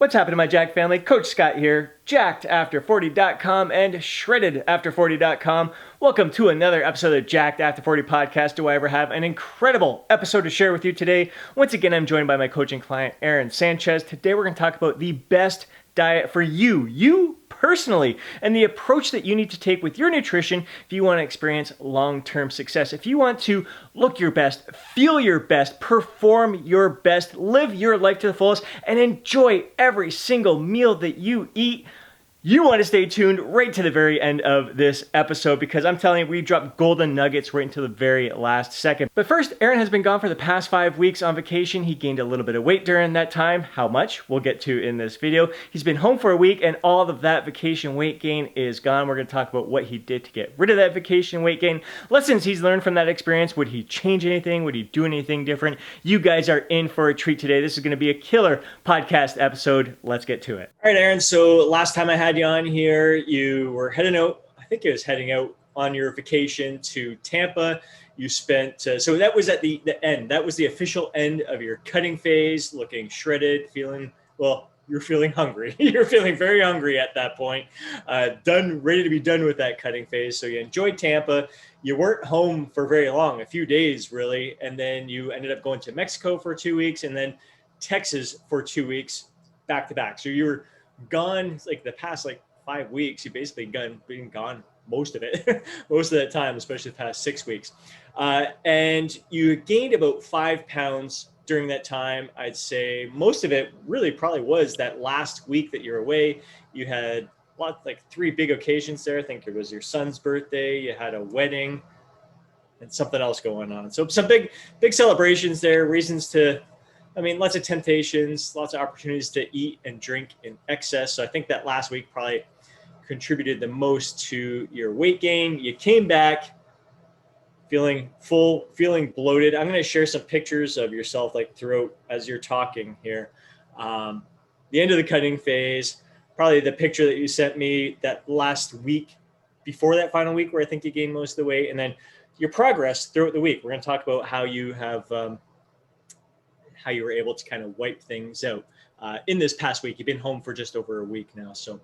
What's happening, my Jack family? Coach Scott here, jackedafter40.com and shreddedafter40.com. Welcome to another episode of Jacked After 40 podcast. Do I ever have an incredible episode to share with you today? Once again, I'm joined by my coaching client, Aaron Sanches. Today, we're going to talk about the best diet for you personally, and the approach that you need to take with your nutrition if you want to experience long-term success. If you want to look your best, feel your best, perform your best, live your life to the fullest, and enjoy every single meal that you eat, you want to stay tuned right to the very end of this episode, because I'm telling you, we dropped golden nuggets right into the very last second. But first, Aaron has been gone for the past 5 weeks on vacation. He gained a little bit of weight during that time. How much? We'll get to in this video. He's been home for a week, and all of that vacation weight gain is gone. We're going to talk about what he did to get rid of that vacation weight gain, lessons he's learned from that experience. Would he change anything? Would he do anything different? You guys are in for a treat today. This is going to be a killer podcast episode. Let's get to it. All right, Aaron. So last time I had you on here, you were heading out. I think it was heading out on your vacation to Tampa. You spent, so that was at the end. That was the official end of your cutting phase, looking shredded, feeling, well, you're feeling hungry. You're feeling very hungry at that point, ready to be done with that cutting phase. So you enjoyed Tampa. You weren't home for very long, a few days really. And then you ended up going to Mexico for 2 weeks and then Texas for 2 weeks back to back. So you were gone like the past 5 weeks. You basically been gone most of it, most of that time, especially the past 6 weeks. And you gained about 5 pounds during that time. I'd say most of it really probably was that last week that you're away. You had like 3 big occasions there. I think it was your son's birthday. You had a wedding and something else going on. So some big celebrations there, reasons to, lots of temptations, lots of opportunities to eat and drink in excess. So I think that last week probably contributed the most to your weight gain. You came back feeling full, feeling bloated. I'm going to share some pictures of yourself throughout as you're talking here. The end of the cutting phase, probably the picture that you sent me that last week before that final week where I think you gained most of the weight, and then your progress throughout the week. We're going to talk about how you have, how you were able to kind of wipe things out in this past week. You've been home for just over a week now. So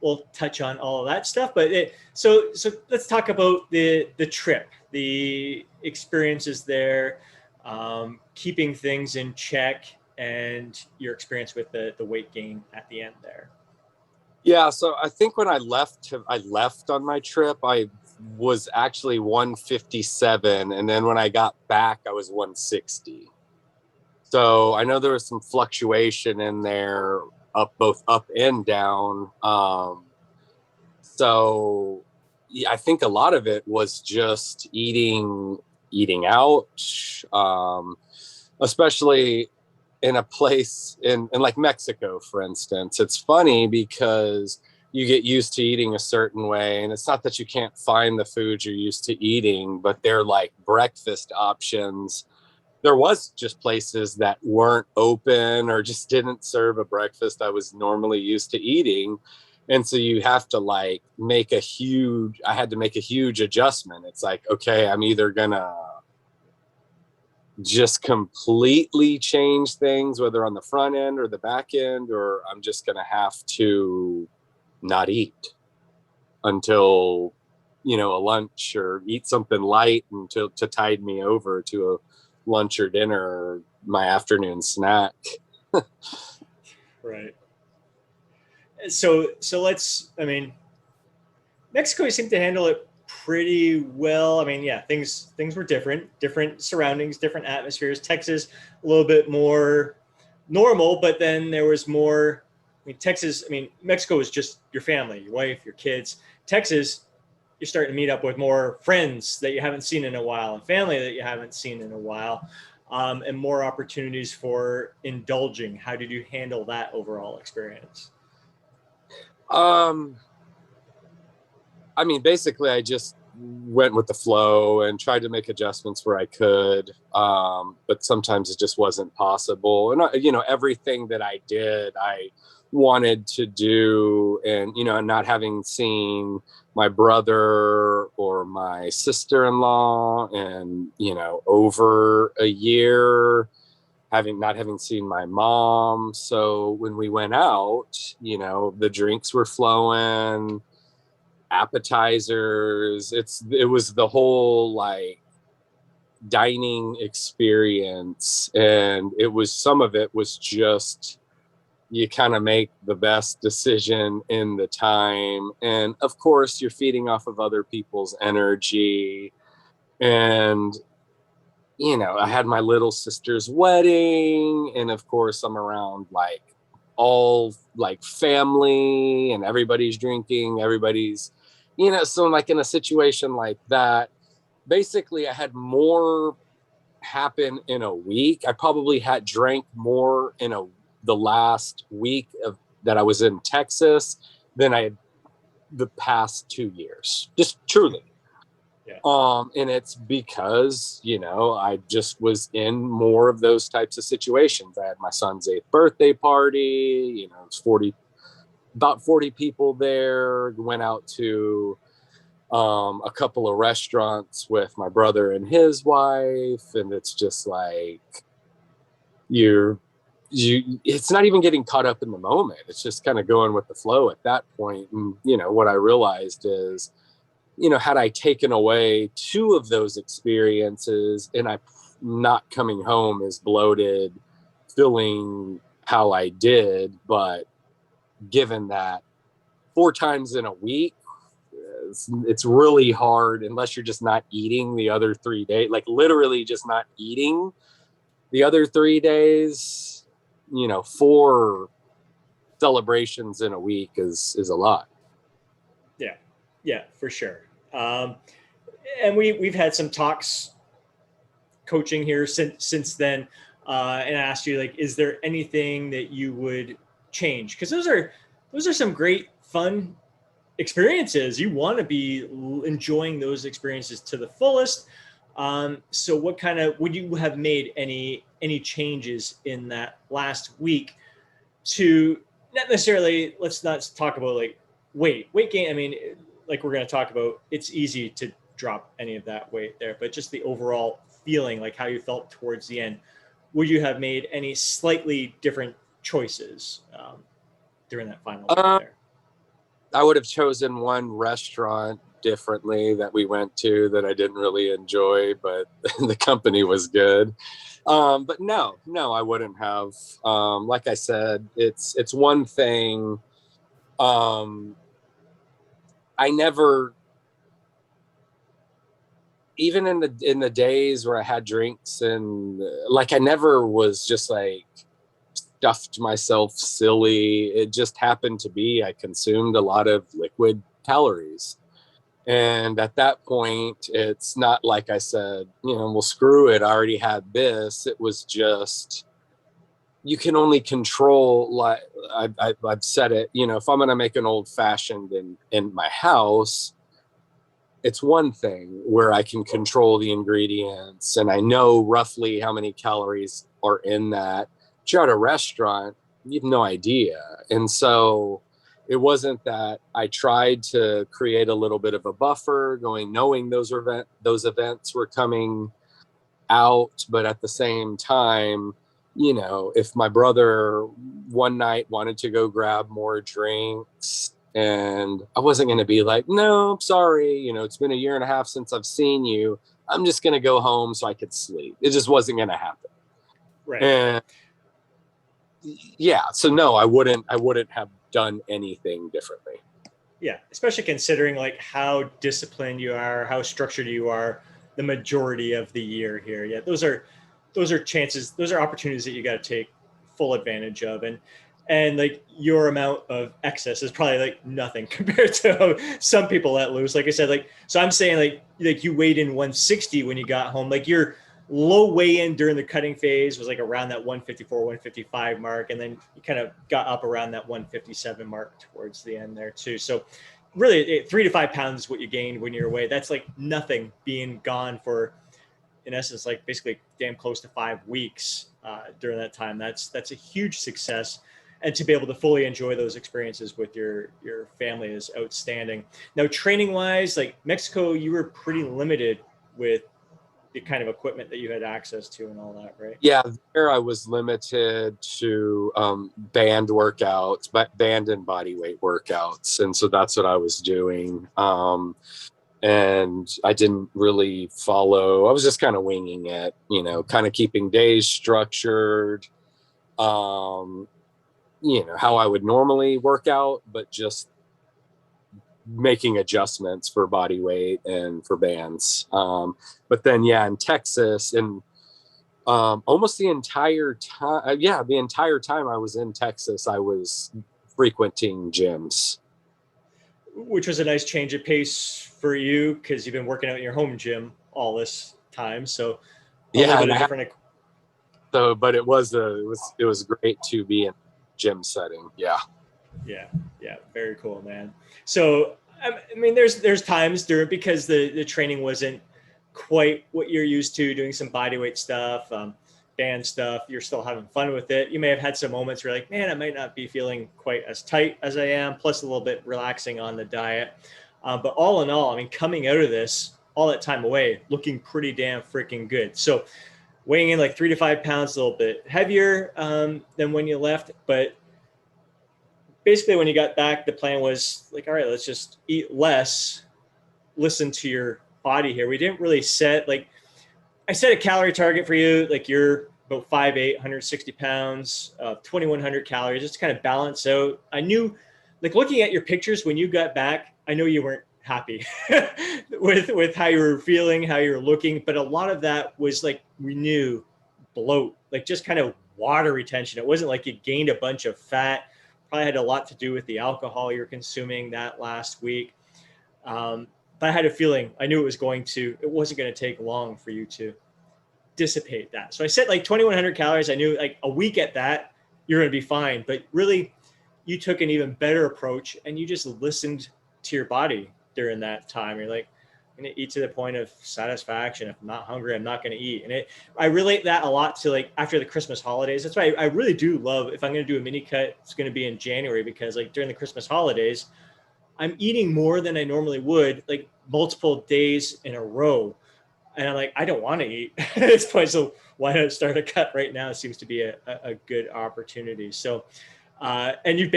we'll touch on all of that stuff. But so let's talk about the trip, the experiences there, keeping things in check, and your experience with the weight gain at the end there. Yeah, so I think when I left on my trip, I was actually 157, and then when I got back, I was 160. So I know there was some fluctuation in there, both up and down. So yeah, I think a lot of it was just eating out, especially in a place in like Mexico, for instance. It's funny because you get used to eating a certain way, and it's not that you can't find the food you're used to eating, but they're like breakfast options. There was just places that weren't open or just didn't serve a breakfast I was normally used to eating. And so you have to I had to make a huge adjustment. It's like, okay, I'm either gonna just completely change things, whether on the front end or the back end, or I'm just gonna have to not eat until, a lunch, or eat something light until to tide me over to a lunch or dinner or my afternoon snack. Right. So let's, Mexico seemed to handle it pretty well. Yeah, things were different surroundings, different atmospheres. Texas, a little bit more normal, but then there was more, Mexico was just your family, your wife, your kids. Texas, you're starting to meet up with more friends that you haven't seen in a while and family that you haven't seen in a while, and more opportunities for indulging. How did you handle that overall experience? Basically I just went with the flow and tried to make adjustments where I could. But sometimes it just wasn't possible. And, everything that I did, I wanted to do, and, not having seen my brother or my sister-in-law and, over a year, not having seen my mom. So when we went out, the drinks were flowing, appetizers. It was the whole like dining experience, and some of it was just you kind of make the best decision in the time, and of course you're feeding off of other people's energy. And I had my little sister's wedding, and of course I'm around like all like family, and everybody's drinking, everybody's so like in a situation like that, basically I had more happen in a week. I probably had drank more in the last week of that I was in Texas than I had the past 2 years. Just truly. Yeah. And it's because, I just was in more of those types of situations. I had my son's 8th birthday party, it was about 40 people there, went out to a couple of restaurants with my brother and his wife. And it's just like, it's not even getting caught up in the moment. It's just kind of going with the flow at that point. And, what I realized is, had I taken away 2 of those experiences and I not coming home as bloated, feeling how I did, but given that 4 times in a week, it's really hard unless you're just not eating the other 3 days, like literally just not eating the other 3 days. 4 celebrations in a week is a lot. Yeah, for sure. And we've had some talks coaching here since then, and I asked you, like, is there anything that you would change? Because those are some great fun experiences. You want to be enjoying those experiences to the fullest. So what kind of would you have made any changes in that last week to not necessarily, let's not talk about like weight gain. I mean, like we're going to talk about, it's easy to drop any of that weight there, but just the overall feeling, like how you felt towards the end. Would you have made any slightly different choices during that final week there? I would have chosen one restaurant differently that we went to that I didn't really enjoy, but the company was good. But no, I wouldn't have. Like I said, it's one thing. I never, even in the days where I had drinks, and like I never was just like stuffed myself silly. It just happened to be I consumed a lot of liquid calories. And at that point, it's not like I said, well, screw it, I already had this. It was just, you can only control, like I've said it, if I'm going to make an old fashioned in my house, it's one thing where I can control the ingredients and I know roughly how many calories are in that. But you're at a restaurant, you have no idea. And so it wasn't that I tried to create a little bit of a buffer knowing those events were coming out, but at the same time, if my brother one night wanted to go grab more drinks, and I wasn't going to be like, no, I'm sorry, it's been a year and a half since I've seen you, I'm just going to go home so I could sleep. It just wasn't going to happen. Right. And yeah, so no, I wouldn't have done anything differently. Yeah, especially considering like how disciplined you are, how structured you are the majority of the year here. Yeah, those are chances, those are opportunities that you got to take full advantage of. And like your amount of excess is probably like nothing compared to some people that lose. Like I said, like, so I'm saying like you weighed in 160 when you got home. Like your low weigh in during the cutting phase was like around that 154, 155 mark. And then you kind of got up around that 157 mark towards the end there too. So really 3 to 5 pounds is what you gained when you're away. That's like nothing being gone for, in essence, like basically damn close to 5 weeks during that time. That's a huge success. And to be able to fully enjoy those experiences with your family is outstanding. Now, training wise, like Mexico, you were pretty limited with the kind of equipment that you had access to and all that, right? Yeah, there I was limited to band workouts, but band and body weight workouts, and so that's what I was doing. And I didn't really follow. I was just kind of winging it, kind of keeping days structured. How I would normally work out, but just making adjustments for body weight and for bands. But then, yeah, in Texas, and almost the entire time, the entire time I was in Texas, I was frequenting gyms. Which was a nice change of pace for you because you've been working out in your home gym all this time. So a little bit of different. But it was great to be in a gym setting. Yeah. Yeah. Very cool, man. So, I mean, there's times during, because the training wasn't quite what you're used to, doing some body weight stuff, band stuff. You're still having fun with it. You may have had some moments where you're like, man, I might not be feeling quite as tight as I am, plus a little bit relaxing on the diet. But all in all, I mean, coming out of this, all that time away, looking pretty damn freaking good. So weighing in like 3 to 5 pounds, a little bit heavier than when you left. But basically when you got back, the plan was like, all right, let's just eat less, listen to your body here. We didn't really set, like, I set a calorie target for you. Like, you're about 5'8", 160 pounds, 2,100 calories, just to kind of balance out. I knew, like, looking at your pictures when you got back, I know you weren't happy with how you were feeling, how you were looking. But a lot of that was like, we knew bloat, like just kind of water retention. It wasn't like you gained a bunch of fat. Probably had a lot to do with the alcohol you're consuming that last week. But I had a feeling, I knew it wasn't going to take long for you to dissipate that. So I set like 2,100 calories. I knew like a week at that, you're going to be fine. But really, you took an even better approach and you just listened to your body during that time. You're like, I'm going to eat to the point of satisfaction. If I'm not hungry, I'm not going to eat. And I relate that a lot to like after the Christmas holidays. That's why I really do love, if I'm going to do a mini cut, it's going to be in January, because like during the Christmas holidays, I'm eating more than I normally would, like multiple days in a row. And I'm like, I don't want to eat at this point. So why not start a cut right now? It seems to be a good opportunity. So, and you've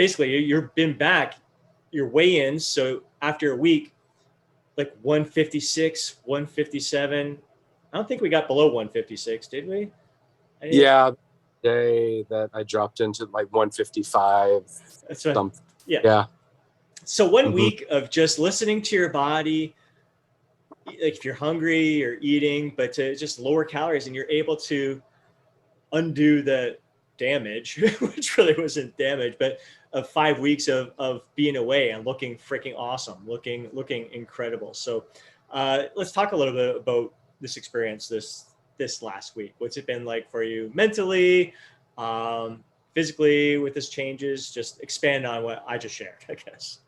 been back, your weigh-ins. So after a week, like 156, 157. I don't think we got below 156, did we? Yeah, day that I dropped into like 155. That's right. Something. Yeah. So 1 week of just listening to your body, like if you're hungry or eating, but to just lower calories, and you're able to undo the damage, which really wasn't damage, but of 5 weeks of being away and looking freaking awesome, looking incredible. So let's talk a little bit about this experience this last week. What's it been like for you mentally, physically, with this changes? Just expand on what I just shared, I guess.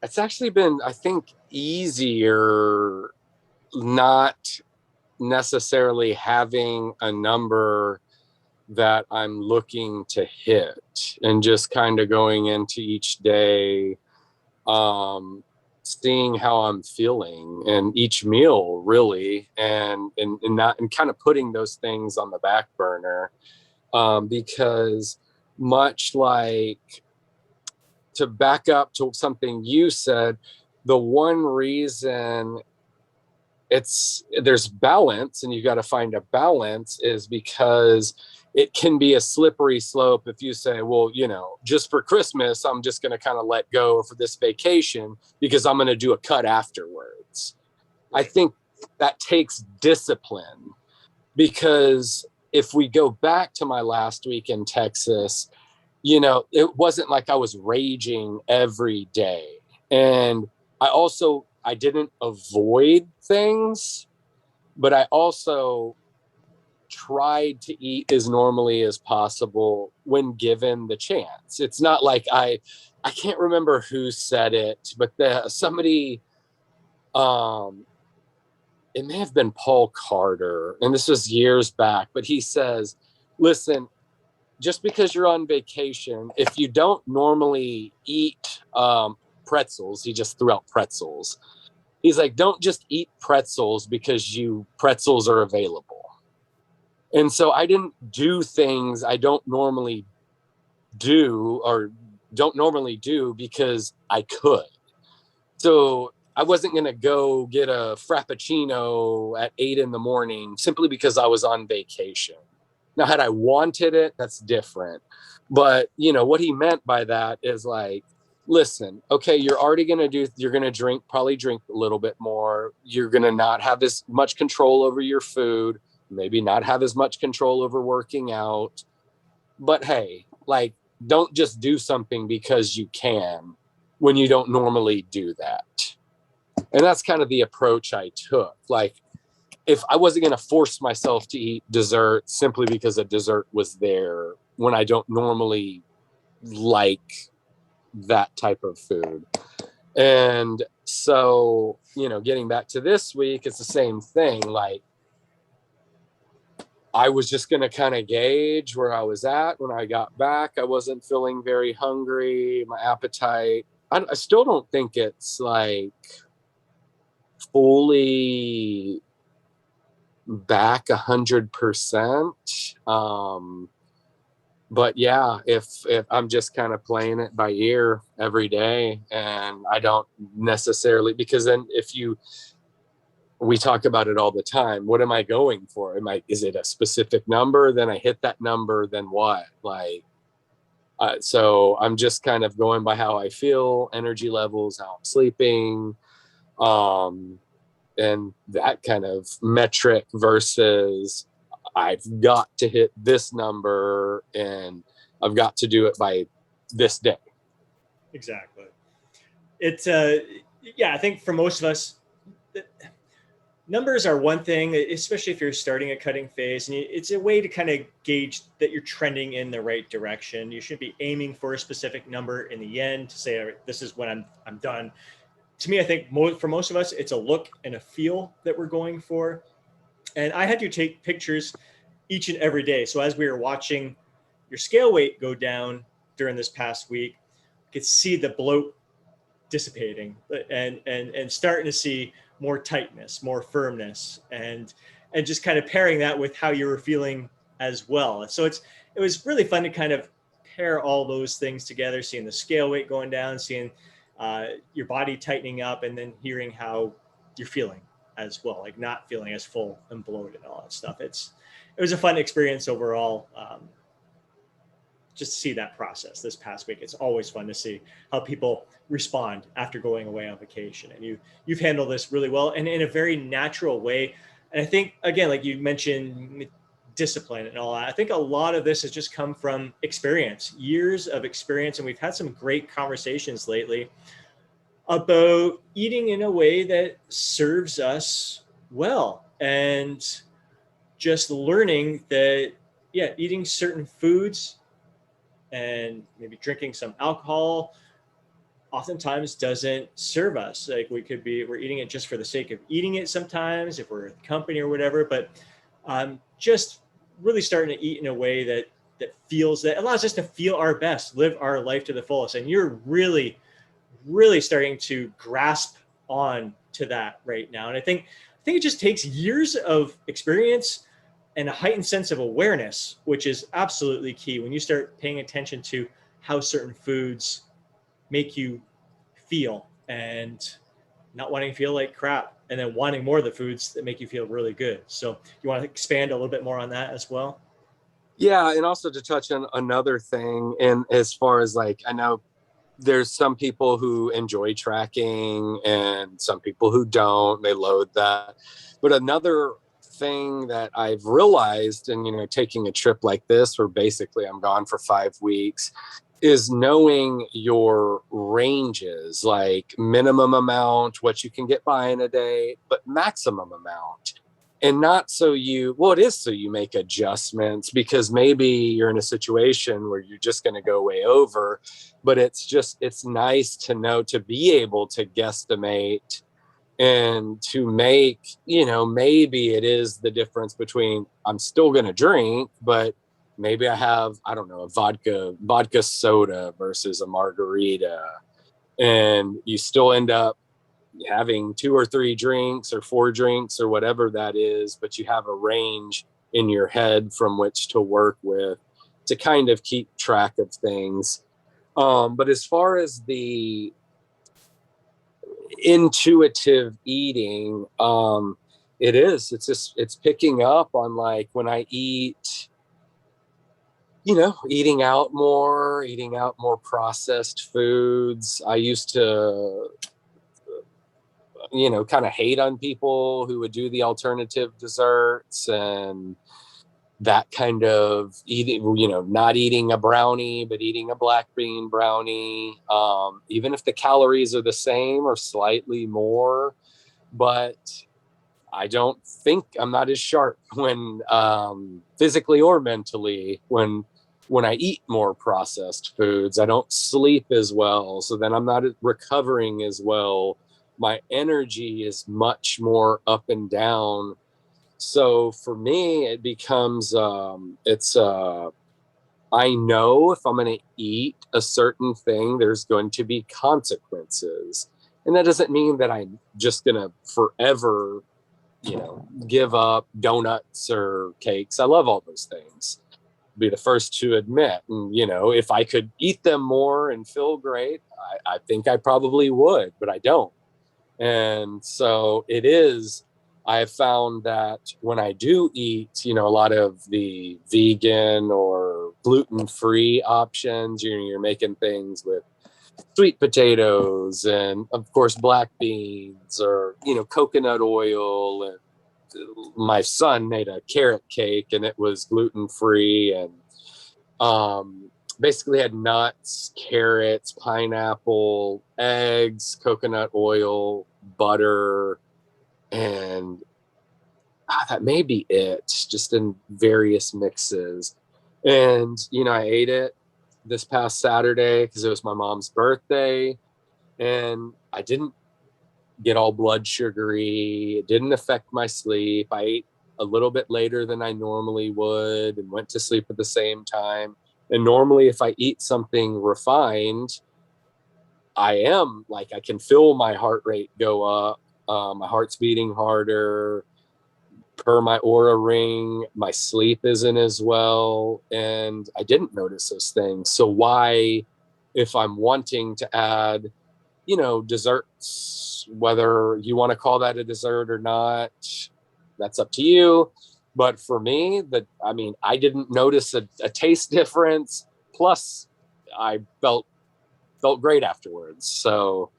It's actually been, I think, easier not necessarily having a number that I'm looking to hit, and just kind of going into each day, seeing how I'm feeling and each meal really, and kind of putting those things on the back burner, because much like, to back up to something you said, the one reason there's balance, and you got to find a balance, is because it can be a slippery slope if you say, well, just for Christmas, I'm just going to kind of let go for this vacation because I'm going to do a cut afterwards. I think that takes discipline, because if we go back to my last week in Texas, it wasn't like I was raging every day. And I didn't avoid things, but I also tried to eat as normally as possible when given the chance. It's not like I can't remember who said it, but somebody, it may have been Paul Carter, and this was years back, but he says, listen, just because you're on vacation, if you don't normally eat pretzels, he just threw out pretzels. He's like, don't just eat pretzels because pretzels are available. And so I didn't do things I don't normally do because I could. So I wasn't going to go get a Frappuccino at 8 a.m. simply because I was on vacation. Now, had I wanted it, that's different. But, what he meant by that is like, listen, okay, you're going to probably drink a little bit more. You're going to not have as much control over your food, maybe not have as much control over working out. But hey, like, don't just do something because you can when you don't normally do that. And that's kind of the approach I took. Like, if I wasn't going to force myself to eat dessert simply because a dessert was there when I don't normally like that type of food. And so, getting back to this week, it's the same thing. Like, I was just going to kind of gauge where I was at when I got back. I wasn't feeling very hungry. My appetite, I still don't think it's like fully back 100%. But yeah, if I'm just kind of playing it by ear every day, and I don't necessarily, because then we talk about it all the time. What am I going for? Is it a specific number? Then I hit that number, then what? Like, so I'm just kind of going by how I feel, energy levels, how I'm sleeping, and that kind of metric versus I've got to hit this number and I've got to do it by this day. Exactly. It's yeah, I think for most of us, numbers are one thing, especially if you're starting a cutting phase, and it's a way to kind of gauge that you're trending in the right direction. You should be aiming for a specific number in the end to say, all right, this is when I'm done. To me, I think for most of us, it's a look and a feel that we're going for. And I had to take pictures each and every day. So as we were watching your scale weight go down during this past week, you could see the bloat dissipating and starting to see more tightness, more firmness, and just kind of pairing that with how you were feeling as well. And so it was really fun to kind of pair all those things together, seeing the scale weight going down, seeing your body tightening up, and then hearing how you're feeling as well, like not feeling as full and bloated and all that stuff. It was a fun experience overall. Just to see that process this past week. It's always fun to see how people respond after going away on vacation. And you've handled this really well and in a very natural way. And I think, again, like you mentioned, discipline and all that, I think a lot of this has just come from experience, years of experience. And we've had some great conversations lately about eating in a way that serves us well, and just learning that, yeah, eating certain foods and maybe drinking some alcohol oftentimes doesn't serve us. Like we're eating it just for the sake of eating it sometimes, if we're with company or whatever, but just really starting to eat in a way that allows us to feel our best, live our life to the fullest. And you're really, really starting to grasp on to that right now. And I think it just takes years of experience and a heightened sense of awareness, which is absolutely key when you start paying attention to how certain foods make you feel and not wanting to feel like crap, and then wanting more of the foods that make you feel really good. So you want to expand a little bit more on that as well? Yeah. And also to touch on another thing, and as far as like, I know there's some people who enjoy tracking and some people who don't, they load that. But another thing that I've realized in, taking a trip like this, where basically I'm gone for 5 weeks, is knowing your ranges, like minimum amount, what you can get by in a day, but maximum amount. And not it is so you make adjustments, because maybe you're in a situation where you're just going to go way over, but it's nice to know, to be able to guesstimate and to make, maybe it is the difference between I'm still going to drink, but maybe I have, I don't know, a vodka soda versus a margarita. And you still end up, having 2 or 3 drinks or 4 drinks or whatever that is, but you have a range in your head from which to work with to kind of keep track of things. But as far as the intuitive eating, it's picking up on like when I eat, eating out more processed foods. I used to, kind of hate on people who would do the alternative desserts and that kind of eating, not eating a brownie, but eating a black bean brownie, even if the calories are the same or slightly more. But I don't think I'm not as sharp when physically or mentally when I eat more processed foods. I don't sleep as well, so then I'm not recovering as well. My energy is much more up and down. So for me, it becomes I know if I'm going to eat a certain thing, there's going to be consequences, and that doesn't mean that I'm just going to forever give up donuts or cakes. I love all those things. Be the first to admit. And, if I could eat them more and feel great, I think I probably would, but I don't. And so I have found that when I do eat, a lot of the vegan or gluten-free options, you're making things with sweet potatoes and of course black beans or coconut oil. And my son made a carrot cake and it was gluten free and basically had nuts, carrots, pineapple, eggs, coconut oil, butter, and that may be it, just in various mixes. And I ate it this past Saturday because it was my mom's birthday, and I didn't get all blood sugary. It didn't affect my sleep. I ate a little bit later than I normally would and went to sleep at the same time. And normally, if I eat something refined, I can feel my heart rate go up. My heart's beating harder. Per my aura ring, my sleep isn't as well. And I didn't notice those things. So why, if I'm wanting to add desserts, whether you want to call that a dessert or not, that's up to you. But for me, I didn't notice a taste difference. Plus, I felt great afterwards. So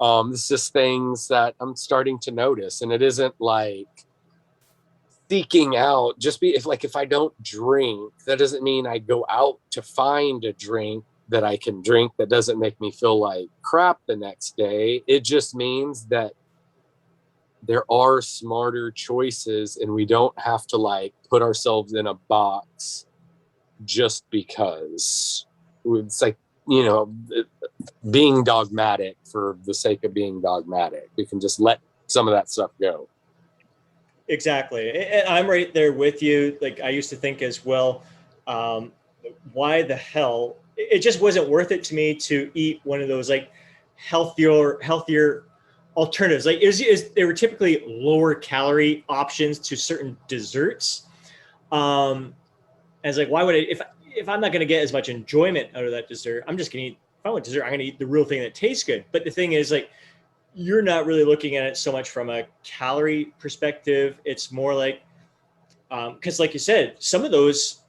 it's just things that I'm starting to notice, and it isn't like seeking out. If I don't drink, that doesn't mean I go out to find a drink that I can drink that doesn't make me feel like crap the next day. It just means that there are smarter choices and we don't have to put ourselves in a box just because. It's like, being dogmatic for the sake of being dogmatic. We can just let some of that stuff go. Exactly. And I'm right there with you. Like I used to think as well, why the hell? It just wasn't worth it to me to eat one of those healthier alternatives. They were typically lower calorie options to certain desserts. And it's like, why would I, if I'm not going to get as much enjoyment out of that dessert, I'm just going to eat, if I want dessert, I'm going to eat the real thing that tastes good. But the thing is you're not really looking at it so much from a calorie perspective. It's more because like you said, some of those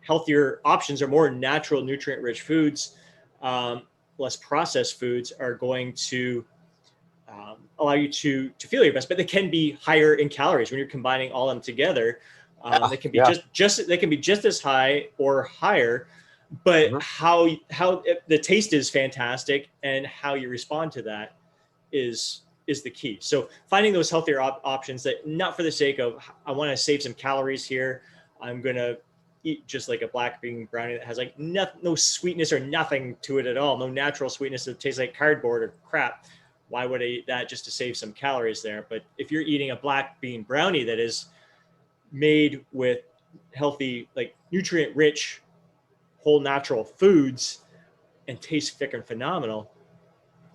healthier options are more natural, nutrient rich foods. Less processed foods are going to allow you to feel your best, but they can be higher in calories when you're combining all of them together. They can be they can be just as high or higher, but how the taste is fantastic and how you respond to that is the key. So finding those healthier options that not for the sake of I want to save some calories here, I'm gonna eat just like a black bean brownie that has no sweetness or nothing to it at all, no natural sweetness that tastes like cardboard or crap. Why would I eat that just to save some calories there? But if you're eating a black bean brownie that is made with healthy, nutrient rich, whole natural foods and tastes freaking phenomenal,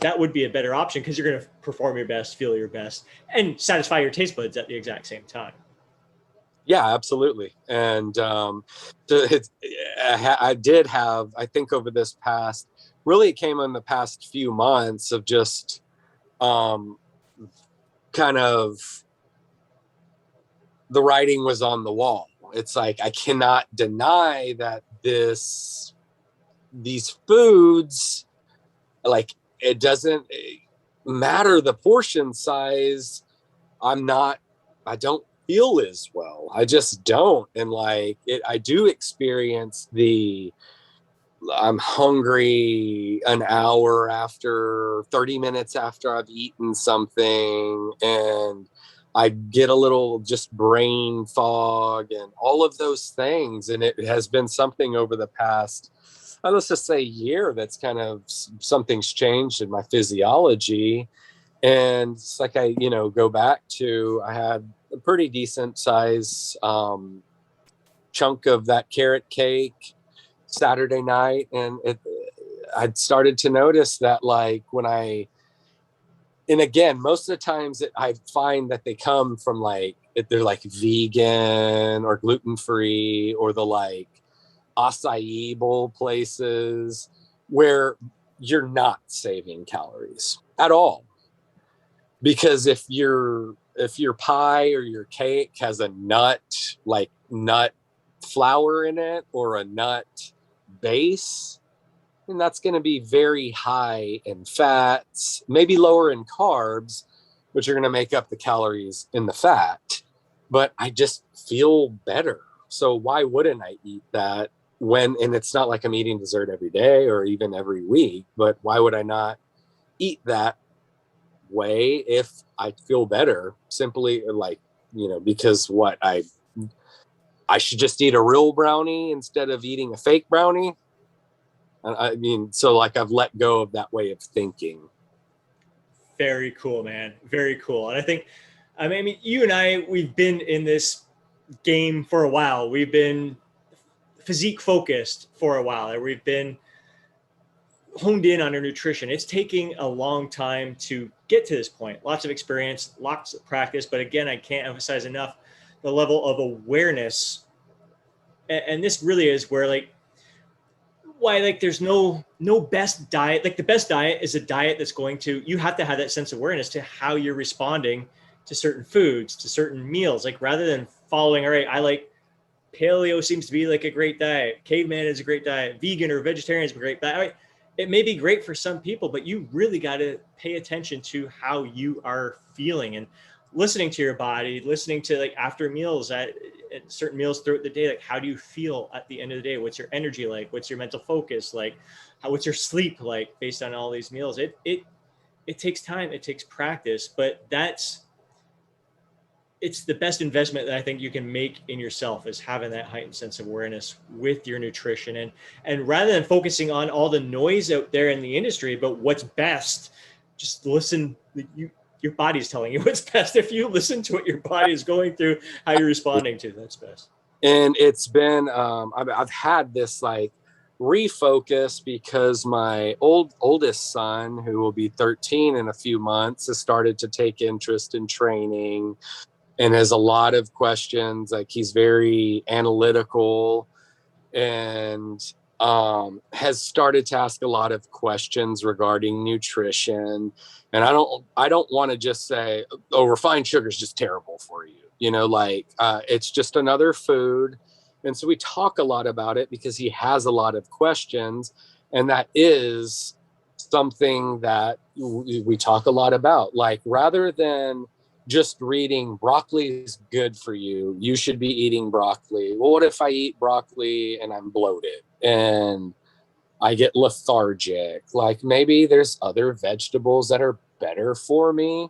that would be a better option because you're going to perform your best, feel your best, and satisfy your taste buds at the exact same time. Yeah, absolutely. And I did have, I think over this past, really it came in the past few months of just um, kind of the writing was on the wall. It's like, I cannot deny that these foods, like, it doesn't matter the portion size. I don't feel as well. I just don't. And like I do experience I'm hungry an hour after 30 minutes after I've eaten something, and I get a little just brain fog and all of those things. And it has been something over the past, let's just say year, that's kind of something's changed in my physiology. And it's like go back to, I had a pretty decent size chunk of that carrot cake Saturday night, and I'd started to notice that, like, and again, most of the times I find that they come from like, they're like vegan or gluten free, or the like acai bowl places where you're not saving calories at all. Because if your pie or your cake has a nut flour in it, or a nut base, and that's going to be very high in fats, maybe lower in carbs, which are going to make up the calories in the fat. But I just feel better. So why wouldn't I eat that and it's not like I'm eating dessert every day or even every week, but why would I not eat that way if I feel better? Simply, like, because I should just eat a real brownie instead of eating a fake brownie. I mean, so like, I've let go of that way of thinking. Very cool, man. Very cool. And I mean, you and I, we've been in this game for a while. We've been physique focused for a while. We've been honed in on our nutrition. It's taking a long time to get to this point. Lots of experience, lots of practice. But again, I can't emphasize enough the level of awareness. And this really is where, like, why, like, there's no best diet. Like, the best diet is a diet that's going to, you have to have that sense of awareness to how you're responding to certain foods, to certain meals. Like, rather than following, all right, I like paleo seems to be like a great diet, caveman is a great diet, vegan or vegetarian is a great diet. All right, it may be great for some people, but you really got to pay attention to how you are feeling and listening to your body, listening to, like, after meals, at certain meals throughout the day, like, how do you feel at the end of the day? What's your energy like? What's your mental focus like? What's your sleep like based on all these meals? It takes time, it takes practice, but it's the best investment that I think you can make in yourself, is having that heightened sense of awareness with your nutrition. And rather than focusing on all the noise out there in the industry about what's best, just listen. Your body's telling you what's best. If you listen to what your body is going through, how you're responding to, that's best. And it's been, I've had this like refocus, because my oldest son, who will be 13 in a few months, has started to take interest in training and has a lot of questions. Like, he's very analytical, and has started to ask a lot of questions regarding nutrition. And I don't want to just say, oh, refined sugar is just terrible for you. It's just another food. And so we talk a lot about it because he has a lot of questions. And that is something that we talk a lot about. Like, rather than just reading broccoli is good for you, you should be eating broccoli. Well, what if I eat broccoli and I'm bloated and I get lethargic? Like, maybe there's other vegetables that are better for me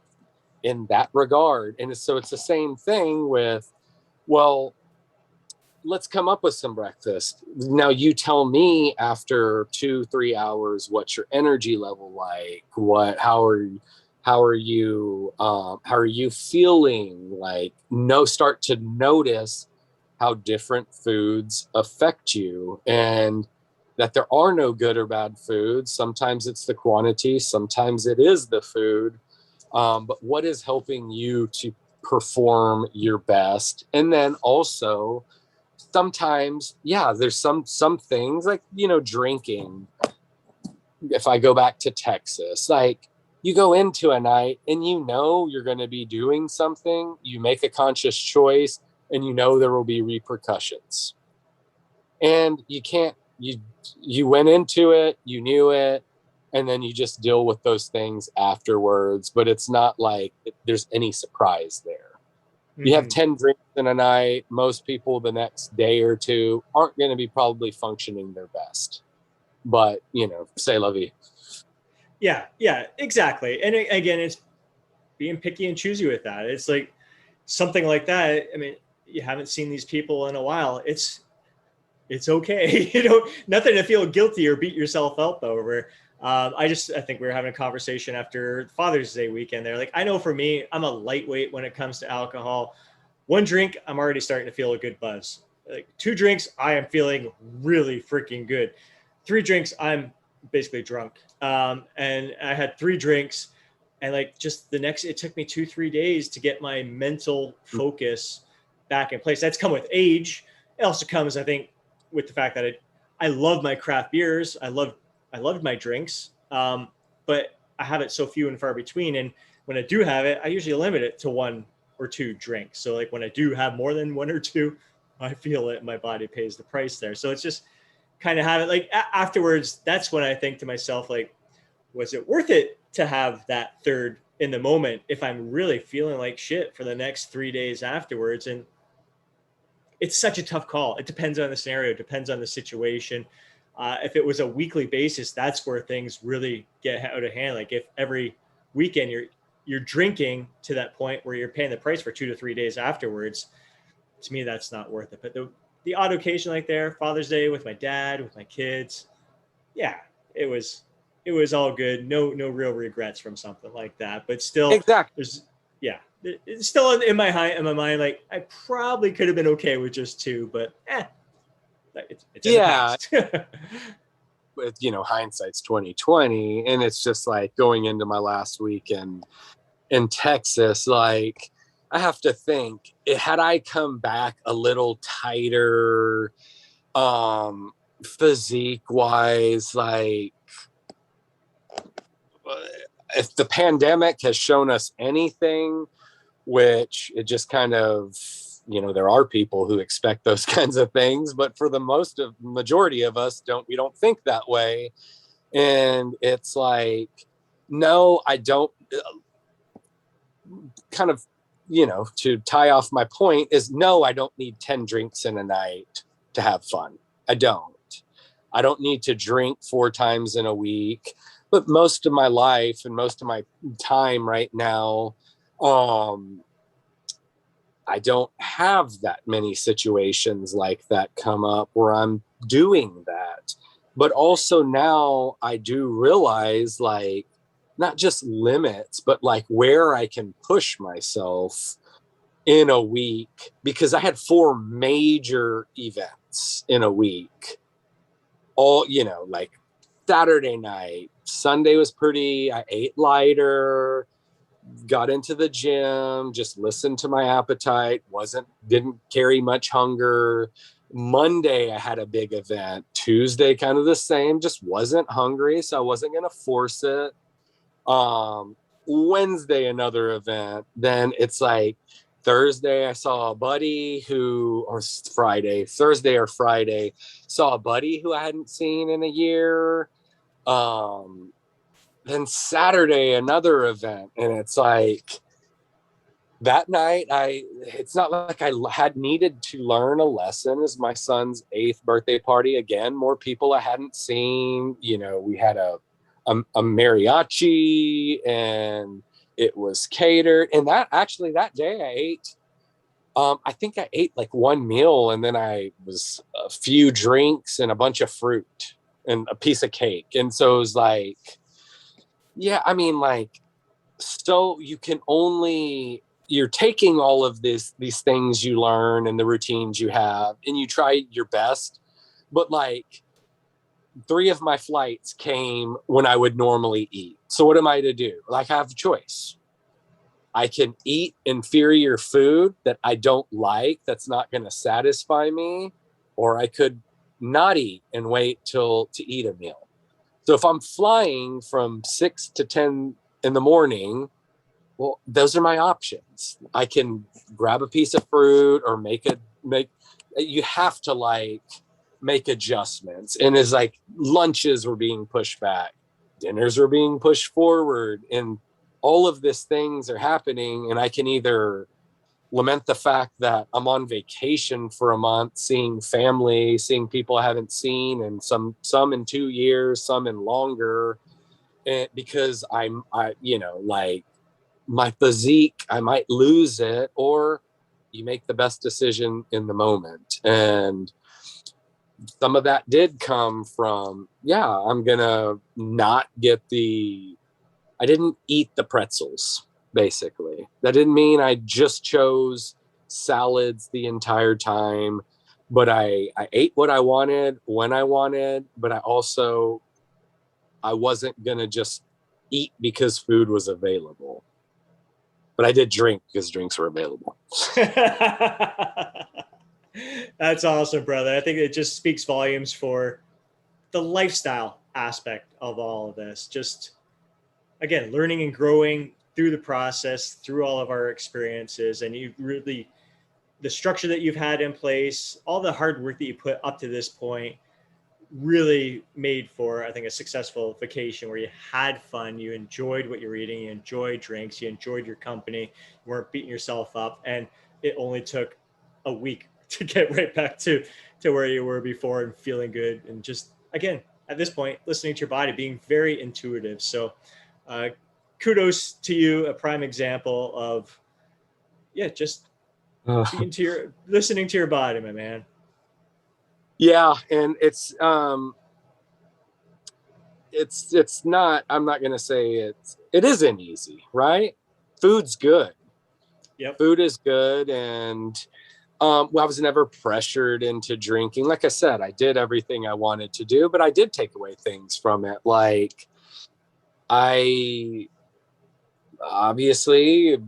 in that regard. And so it's the same thing with, well, let's come up with some breakfast. Now you tell me after 2-3 hours, what's your energy level like? How are you feeling? Like, start to notice how different foods affect you. And that there are no good or bad foods. Sometimes it's the quantity, sometimes it is the food. But what is helping you to perform your best? And then also sometimes, yeah, there's some things like, drinking. If I go back to Texas, like, you go into a night and you're going to be doing something, you make a conscious choice, and there will be repercussions. And you went into it, you knew it, and then you just deal with those things afterwards. But it's not like there's any surprise there. You have 10 drinks in a night, most people the next day or two aren't going to be probably functioning their best. But, say la vie. Yeah, exactly. And again, it's being picky and choosy with that. It's like something like that. I mean, you haven't seen these people in a while. It's okay. Nothing to feel guilty or beat yourself up over. I think we were having a conversation after Father's Day weekend there. Like, I know for me, I'm a lightweight when it comes to alcohol. One drink, I'm already starting to feel a good buzz. Like 2 drinks, I am feeling really freaking good. 3 drinks, I'm basically drunk. And I had 3 drinks, and like just it took me 2-3 days to get my mental focus back in place. That's come with age. It also comes, I think, with the fact that I love my craft beers. I loved my drinks, but I have it so few and far between. And when I do have it, I usually limit it to 1 or 2 drinks. So like when I do have more than 1 or 2, I feel it. My body pays the price there. So it's just kind of have it like afterwards. That's when I think to myself, like, was it worth it to have that third in the moment if I'm really feeling like shit for the next 3 days afterwards? And it's such a tough call. It depends on the scenario, it depends on the situation. If it was a weekly basis, that's where things really get out of hand. Like if every weekend you're drinking to that point where you're paying the price for 2 to 3 days afterwards, to me, that's not worth it. But the odd occasion like there, Father's Day with my dad, with my kids, yeah, it was all good. No real regrets from something like that. But still, Exactly. it's still in my mind. Like I probably could have been okay with just 2, but it's in the past. With hindsight's 2020, and it's just like going into my last week in Texas, like I have to think, had I come back a little tighter, physique wise, like if the pandemic has shown us anything, which it just kind of, there are people who expect those kinds of things, but for the majority of us we don't think that way. And it's like, no, I don't, kind of, to tie off my point is, no, I don't need 10 drinks in a night to have fun. I don't need to drink 4 times in a week. But most of my life and most of my time right now, I don't have that many situations like that come up where I'm doing that. But also now I do realize, like, not just limits, but like where I can push myself in a week, because I had 4 major events in a week. All, like Saturday night, Sunday was I ate lighter, got into the gym, just listened to my appetite, didn't carry much hunger. Monday I had a big event. Tuesday kind of the same, just wasn't hungry, so I wasn't going to force it. Wednesday another event. Then it's like Thursday I saw a buddy Thursday or Friday, saw a buddy who I hadn't seen in a year. Then Saturday another event, and it's like that night it's not like I had needed to learn a lesson. As my son's 8th birthday party, again, more people I hadn't seen. We had a mariachi, and it was catered. And that day I ate, I think I ate like 1 meal, and then I was a few drinks and a bunch of fruit and a piece of cake. And so it was like, yeah, I mean, like, so you're taking all of these things you learn and the routines you have, and you try your best, but like 3 of my flights came when I would normally eat. So what am I to do? Like, I have a choice. I can eat inferior food that I don't like, that's not going to satisfy me, or I could not eat and wait to eat a meal. So if I'm flying from 6 to 10 in the morning, well, those are my options. I can grab a piece of fruit or you have to like make adjustments. And it's like lunches were being pushed back, dinners were being pushed forward, and all of these things are happening. And I can either lament the fact that I'm on vacation for a month, seeing family, seeing people I haven't seen, and some in 2 years, some in longer, and because like my physique, I might lose it, or you make the best decision in the moment. And some of that did come from, I'm gonna not get I didn't eat the pretzels, basically. That didn't mean I just chose salads the entire time, but I ate what I wanted when I wanted, but I wasn't gonna just eat because food was available. But I did drink because drinks were available. That's awesome, brother. I think it just speaks volumes for the lifestyle aspect of all of this. Just, again, learning and growing through the process, through all of our experiences. And you really, the structure that you've had in place, all the hard work that you put up to this point really made for, I think, a successful vacation where you had fun, you enjoyed what you're eating, you enjoyed drinks, you enjoyed your company, you weren't beating yourself up, and it only took a week to get right back to where you were before and feeling good, and just, again, at this point, listening to your body, being very intuitive. So uh, kudos to you, a prime example of, just listening to your body, my man. Yeah, and it's not, I'm not going to say it isn't easy, right? Food's good. Yep. Food is good. And I was never pressured into drinking. Like I said, I did everything I wanted to do, but I did take away things from it. Like, I obviously,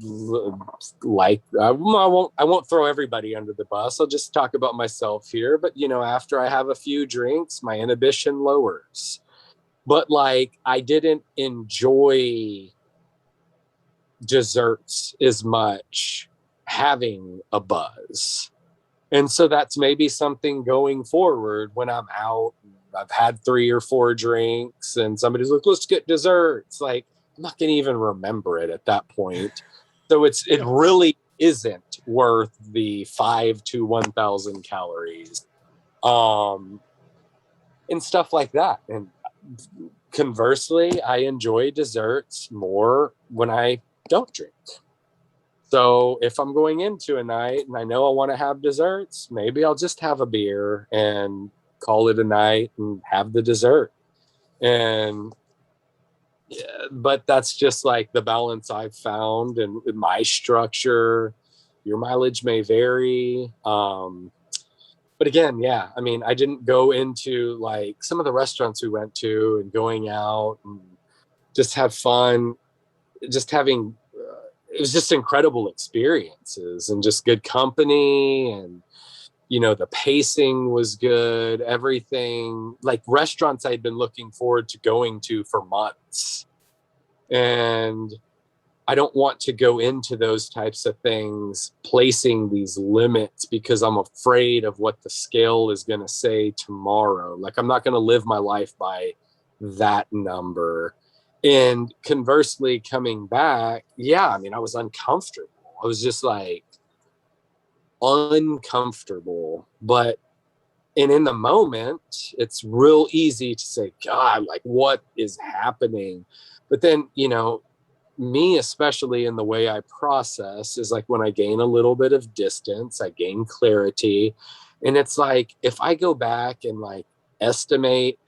like, I won't throw everybody under the bus. I'll just talk about myself here. But after I have a few drinks, my inhibition lowers. But like, I didn't enjoy desserts as much having a buzz. And so that's maybe something going forward when I'm out, I've had 3 or 4 drinks and somebody's like, let's get desserts. Like, I'm not going to even remember it at that point. So it really isn't worth the 5 to 1,000 calories. And stuff like that. And conversely, I enjoy desserts more when I don't drink. So if I'm going into a night and I know I want to have desserts, maybe I'll just have a beer and call it a night and have the dessert. And but that's just like the balance I've found, and my structure. Your mileage may vary. But again, I mean, I didn't go into like some of the restaurants we went to and going out and just have fun, just having, it was just incredible experiences and just good company. And, the pacing was good, everything, like restaurants I'd been looking forward to going to for months. And I don't want to go into those types of things, placing these limits, because I'm afraid of what the scale is going to say tomorrow. Like, I'm not going to live my life by that number. And conversely, coming back, I mean, I was uncomfortable. I was just like uncomfortable. But, and in the moment, it's real easy to say, God, like, what is happening? But then, me, especially in the way I process, is like when I gain a little bit of distance, I gain clarity. And it's like, if I go back and like estimate,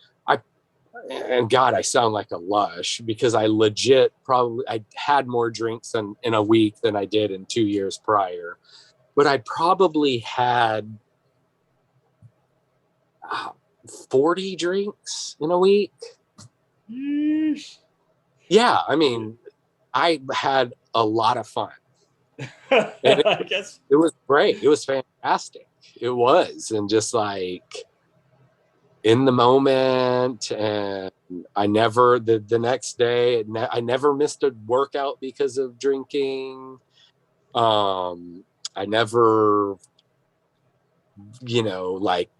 and God, I sound like a lush because I legit I had more drinks in a week than I did in 2 years prior. But I probably had 40 drinks in a week. Yeesh. Yeah, I mean, I had a lot of fun. And I guess. it was great. It was fantastic. It was. And just like in the moment. And I never, the next day, I never missed a workout because of drinking. I never, like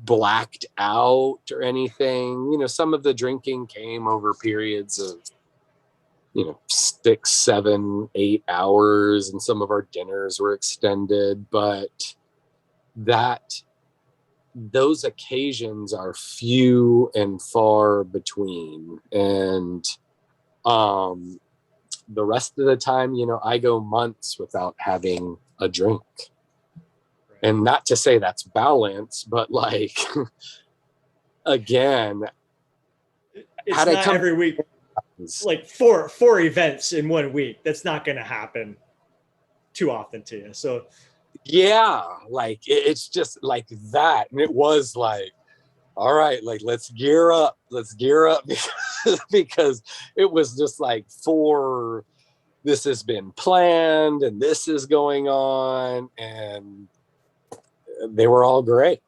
blacked out or anything. Some of the drinking came over periods of 6, 7, 8 hours, and some of our dinners were extended, but that those occasions are few and far between. And the rest of the time, I go months without having a drink. And not to say that's balance, but like again, it's not every week. Like four events in 1 week. That's not going to happen too often to you. So yeah, like it's just like that. And it was like, all right, like let's gear up because it was just like this has been planned and this is going on, and they were all great.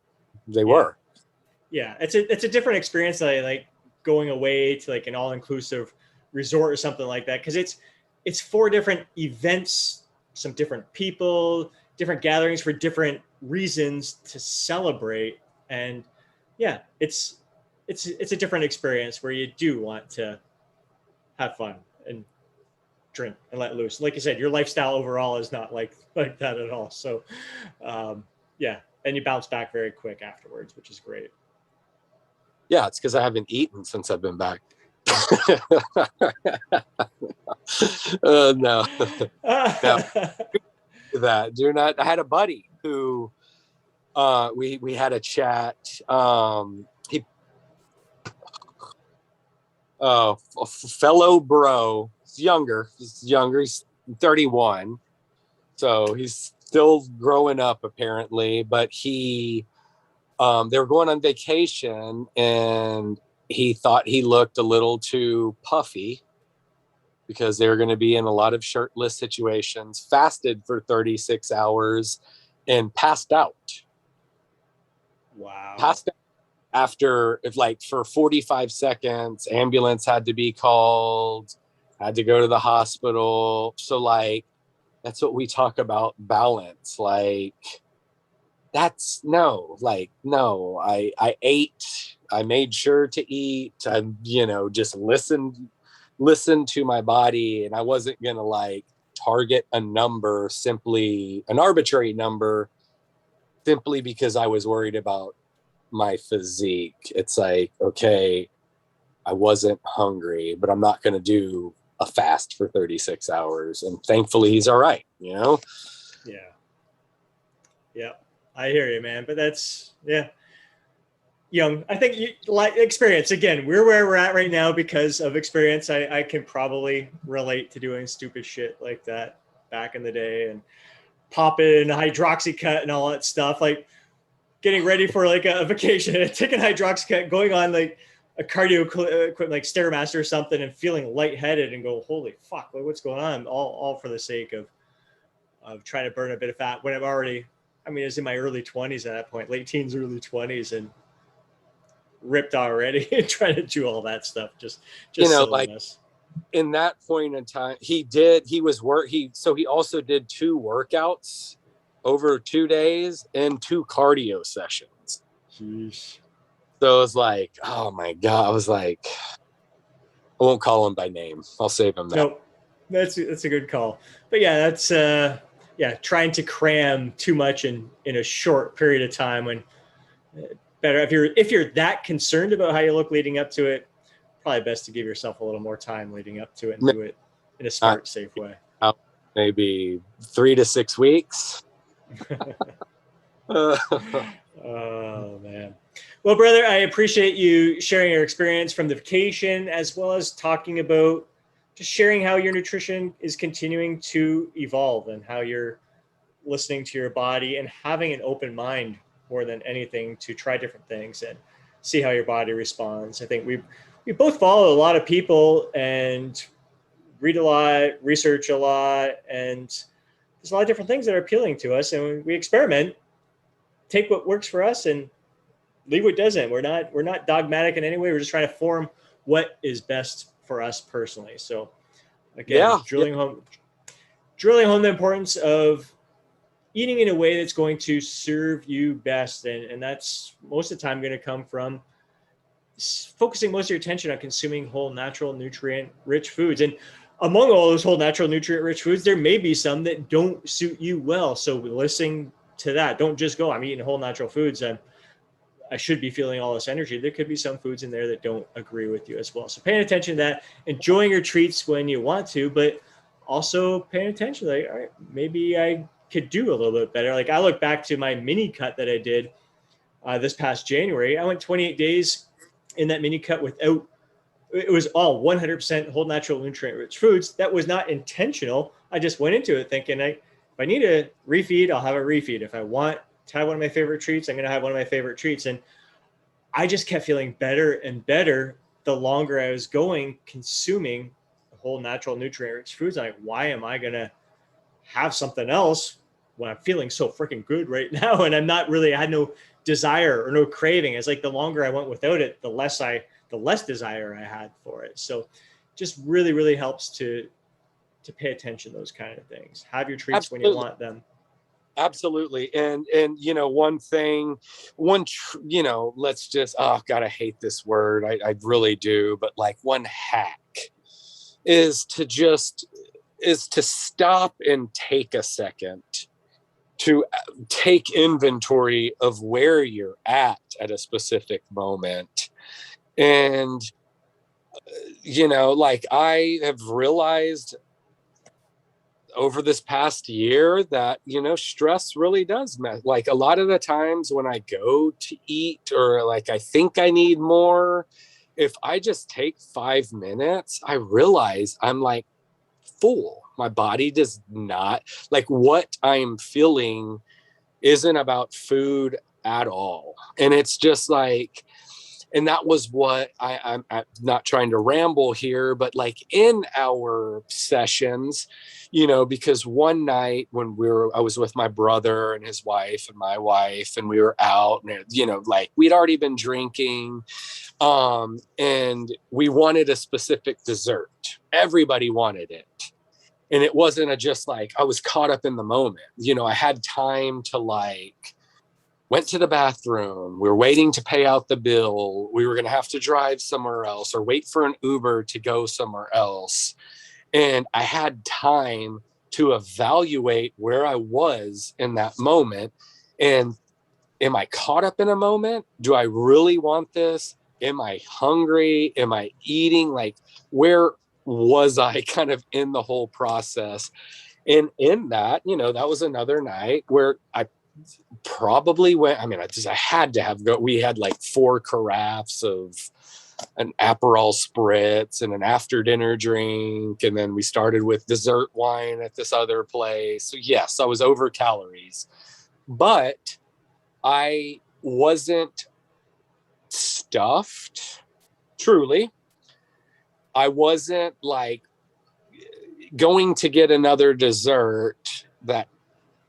They were. Yeah, it's a different experience than like going away to like an all-inclusive resort or something like that, because it's 4 different events, some different people, different gatherings for different reasons to celebrate. And yeah, it's a different experience where you do want to have fun and drink and let loose. Like you said, your lifestyle overall is not like that at all. So yeah, and you bounce back very quick afterwards, which is great. Yeah, it's because I haven't eaten since I've been back. No. That do not. I had a buddy who we had a chat. A fellow bro. He's younger. He's 31, so he's still growing up apparently. But they were going on vacation, and he thought he looked a little too puffy because they were going to be in a lot of shirtless situations, fasted for 36 hours, and passed out. Wow. Passed out after, for 45 seconds, ambulance had to be called, had to go to the hospital. So, like, that's what we talk about balance. Like, no, I ate, I made sure to eat, I, just listened to my body, and I wasn't going to like target an arbitrary number simply because I was worried about my physique. It's like, okay, I wasn't hungry, but I'm not going to do a fast for 36 hours. And thankfully he's all right, Yeah. Yeah. I hear you, man. But that's, yeah. Young. I think like experience. Again, we're where we're at right now because of experience. I can probably relate to doing stupid shit like that back in the day and popping hydroxycut and all that stuff. Like getting ready for like a vacation and taking hydroxycut, going on like a cardio equipment like Stairmaster or something, and feeling lightheaded and go, holy fuck, what's going on? All for the sake of trying to burn a bit of fat when I'm already, I mean, it's in my early 20s at that point, late teens, early 20s, and ripped already and trying to do all that stuff. Just silliness. Like in that point in time, he also did 2 workouts over 2 days and 2 cardio sessions. Jeez. So it was like, oh my God. I was like, I won't call him by name. I'll save him that. Nope. That's a good call. But yeah, that's trying to cram too much in a short period of time when better if you're that concerned about how you look leading up to it, probably best to give yourself a little more time leading up to it and do it in a smart, safe way. Maybe 3 to 6 weeks. Oh man. Well, brother, I appreciate you sharing your experience from the vacation, as well as talking about just sharing how your nutrition is continuing to evolve and how you're listening to your body and having an open mind more than anything to try different things. And see how your body responds. I think we both follow a lot of people and read a lot, research a lot, and there's a lot of different things that are appealing to us, and we experiment, take what works for us, and leave what doesn't. We're not dogmatic in any way. We're just trying to form what is best for us personally. So again, Yeah. Yeah. drilling home the importance of eating in a way that's going to serve you best, and that's most of the time going to come from focusing most of your attention on consuming whole, natural, nutrient rich foods. And among all those whole, natural, nutrient rich foods, there may be some that don't suit you well. So listening to that, don't just go, I'm eating whole, natural foods, I should be feeling all this energy. There could be some foods in there that don't agree with you as well. So paying attention to that, enjoying your treats when you want to, but also paying attention, like, all right, maybe I could do a little bit better. Like I look back to my mini cut that I did this past January. I went 28 days in that mini cut without, it was all 100% whole, natural, nutrient rich foods. That was not intentional. I just went into it thinking, if I need a refeed, I'll have a refeed. If I want to have one of my favorite treats, I'm going to have one of my favorite treats. And I just kept feeling better and better the longer I was going, consuming whole, natural, nutrient rich foods. I'm like, why am I going to have something else when I'm feeling so freaking good right now? And I had no desire or no craving. It's like the longer I went without it, the less desire I had for it. So just really, really helps to pay attention to those kind of things. Have your treats when you Absolutely. want them. Absolutely. And one thing, let's just, oh God, I hate this word. I really do. But like one hack is to stop and take a second to take inventory of where you're at a specific moment. And, like I have realized over this past year that stress really does like a lot of the times when I go to eat or like I think I need more, if I just take 5 minutes, I realize I'm like full. My body does not, like, what I'm feeling isn't about food at all. And it's just like, and that was what I'm not trying to ramble here, but like in our sessions, because one night when I was with my brother and his wife and my wife, and we were out, and like we'd already been drinking, and we wanted a specific dessert. Everybody wanted it. And it wasn't just like I was caught up in the moment. I had time to like, went to the bathroom. We were waiting to pay out the bill. We were going to have to drive somewhere else or wait for an Uber to go somewhere else. And I had time to evaluate where I was in that moment. And am I caught up in a moment? Do I really want this? Am I hungry? Am I eating? Like, where was I kind of in the whole process? And in that, that was another night where I probably went, I had to have we had like 4 carafes of an Aperol spritz and an after dinner drink. And then we started with dessert wine at this other place. So yes, I was over calories, but I wasn't stuffed. Truly. I wasn't like going to get another dessert. That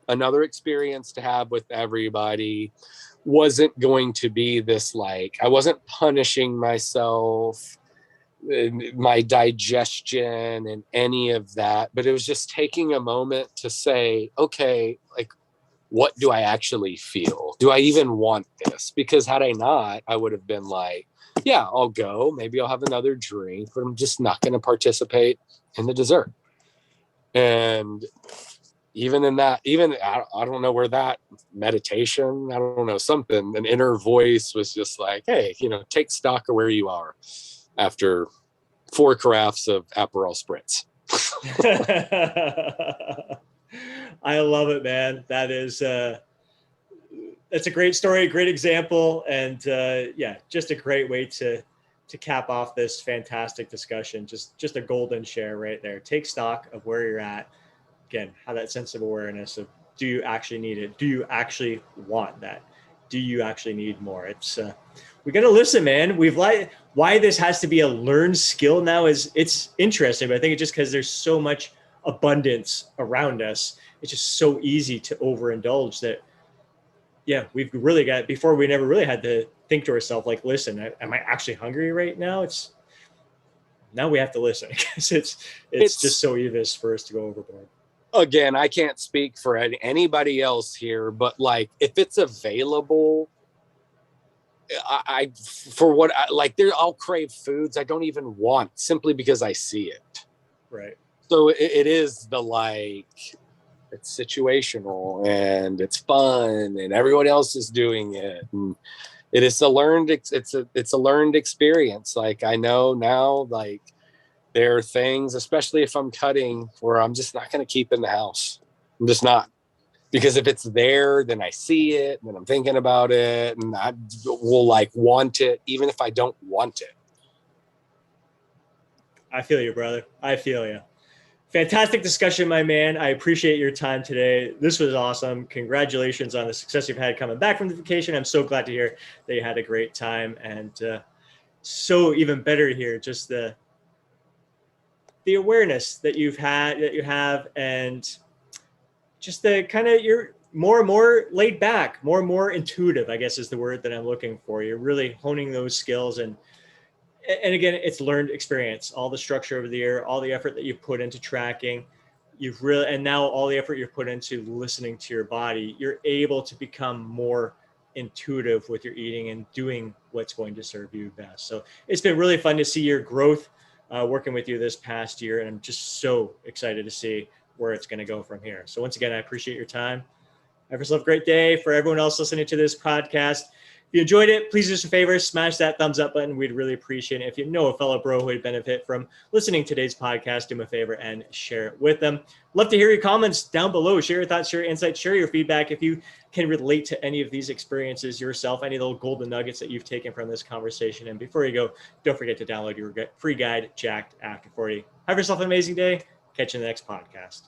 another experience to have with everybody wasn't going to be this, like, I wasn't punishing myself, my digestion and any of that, but it was just taking a moment to say, okay, like, what do I actually feel? Do I even want this? Because had I not, I would have been like, yeah, I'll go, maybe I'll have another drink, but I'm just not going to participate in the dessert. And even in that, I don't know where that meditation, I don't know, something, an inner voice was just like, hey, take stock of where you are after 4 carafes of Aperol spritz. I love it, man. That's a great story, a great example, and yeah, just a great way to cap off this fantastic discussion. Just a golden share right there. Take stock of where you're at. Again, have that sense of awareness of, do you actually need it? Do you actually want that? Do you actually need more? It's we got to listen, man. Why this has to be a learned skill now is it's interesting, but I think it's just because there's so much abundance around us. It's just so easy to overindulge that, yeah, we've really got, before we never really had to think to ourselves, like, listen, am I actually hungry right now? Now we have to listen because it's just so easy for us to go overboard. Again, I can't speak for anybody else here, but like if it's available, I for what I, like there, I'll crave foods I don't even want simply because I see it. Right. So it is the like it's situational and it's fun and everyone else is doing it and it is a learned it's a learned experience. Like I know now, like there are things, especially if I'm cutting, where I'm just not going to keep in the house. I'm just not. Because if it's there, then I see it, and then I'm thinking about it, and I will like want it, even if I don't want it. I feel you, brother. I feel you. Fantastic discussion, my man. I appreciate your time today. This was awesome. Congratulations on the success you've had coming back from the vacation. I'm so glad to hear that you had a great time, and so even better to hear just the awareness that you have, and just the kind of, you're more and more laid back, more and more intuitive, I guess is the word that I'm looking for. You're really honing those skills, and again, it's learned experience. All the structure over the year, all the effort that you've put into tracking, and now all the effort you've put into listening to your body, you're able to become more intuitive with your eating and doing what's going to serve you best. So it's been really fun to see your growth working with you this past year. And I'm just so excited to see where it's going to go from here. So once again, I appreciate your time. Have yourself a great day. For everyone else listening to this podcast, if you enjoyed it, please do us a favor, smash that thumbs up button. We'd really appreciate it. If you know a fellow bro who would benefit from listening to today's podcast, do me a favor and share it with them. Love to hear your comments down below. Share your thoughts, share your insights, share your feedback. If you can relate to any of these experiences yourself, any little golden nuggets that you've taken from this conversation. And before you go, don't forget to download your free guide, Jacked After 40. Have yourself an amazing day. Catch you in the next podcast.